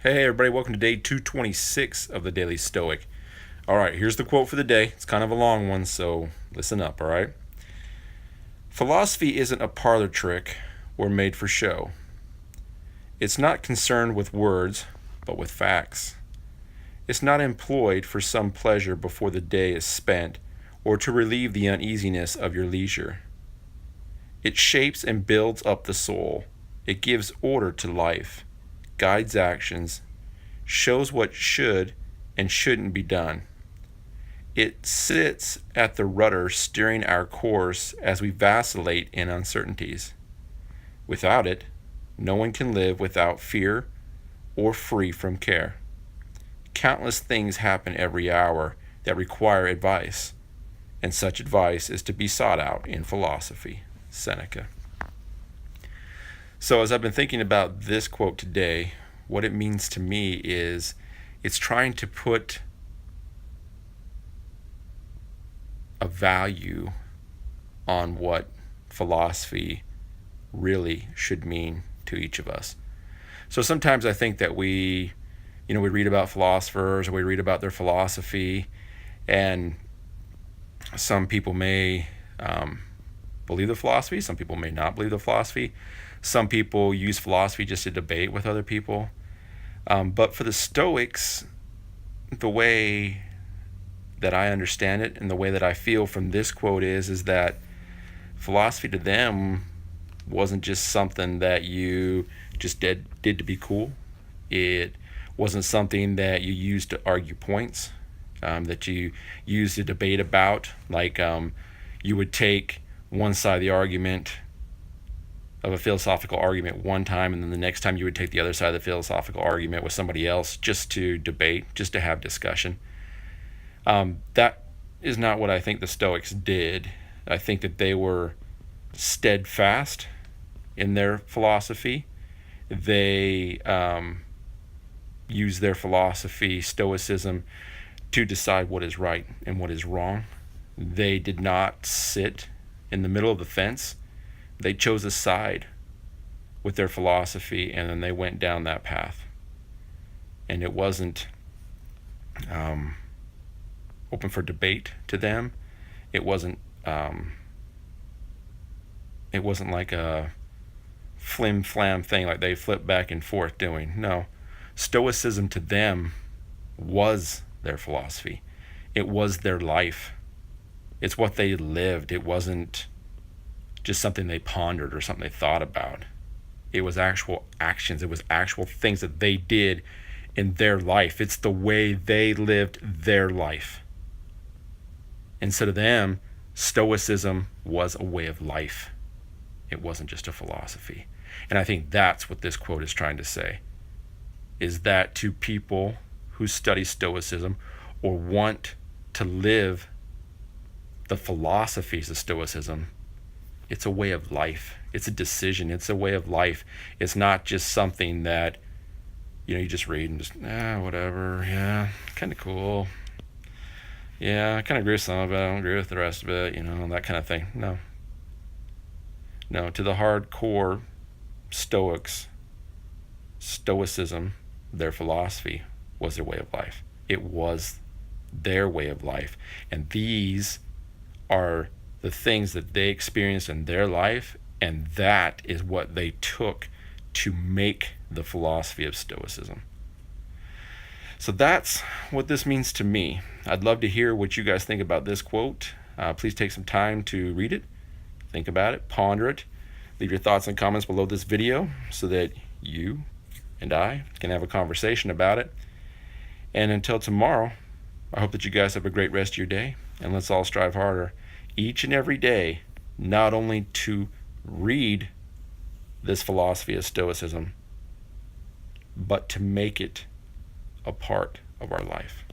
Hey everybody, welcome to day 226 of the Daily Stoic. Alright, here's the quote for the day. It's kind of a long one, so listen up, alright? Philosophy isn't a parlor trick or made for show. It's not concerned with words, but with facts. It's not employed for some pleasure before the day is spent or to relieve the uneasiness of your leisure. It shapes and builds up the soul. It gives order to life, guides actions, shows what should and shouldn't be done. It sits at the rudder steering our course as we vacillate in uncertainties. Without it, no one can live without fear or free from care. Countless things happen every hour that require advice, and such advice is to be sought out in philosophy. Seneca. So as I've been thinking about this quote today, what it means to me is it's trying to put a value on what philosophy really should mean to each of us. So sometimes I think that we read about philosophers or we read about their philosophy, and some people may believe the philosophy, some people may not believe the philosophy. Some people use philosophy just to debate with other people. But for the Stoics, the way that I understand it and the way that I feel from this quote is that philosophy to them wasn't just something that you just did to be cool. It wasn't something that you used to argue points, that you used to debate about. Like you would take one side of the argument of a philosophical argument one time, and then the next time you would take the other side of the philosophical argument with somebody else just to debate, just to have discussion. That is not what I think the Stoics did. I think that they were steadfast in their philosophy. They used their philosophy, Stoicism, to decide what is right and what is wrong. They did not sit in the middle of the fence. They chose a side with their philosophy, and then they went down that path. And it wasn't open for debate to them. It wasn't like a flim-flam thing like they flipped back and forth doing. No. Stoicism to them was their philosophy. It was their life. It's what they lived. It wasn't just something they pondered or something they thought about. It was actual actions. It was actual things that they did in their life. It's the way they lived their life. Instead of them, Stoicism was a way of life. It wasn't just a philosophy. And I think that's what this quote is trying to say, is that to people who study Stoicism or want to live the philosophies of Stoicism, it's a way of life. It's a decision. It's a way of life. It's not just something that, you just read and just, whatever. Yeah, kind of cool. Yeah, I kind of agree with some of it. I don't agree with the rest of it, that kind of thing. No, to the hardcore Stoics, Stoicism, their philosophy, was their way of life. It was their way of life. And these are the things that they experienced in their life, and that is what they took to make the philosophy of Stoicism. So that's what this means to me. I'd love to hear what you guys think about this quote. Please take some time to read it, think about it, ponder it. Leave your thoughts and comments below this video so that you and I can have a conversation about it. And until tomorrow, I hope that you guys have a great rest of your day, and let's all strive harder each and every day, not only to read this philosophy of Stoicism, but to make it a part of our life.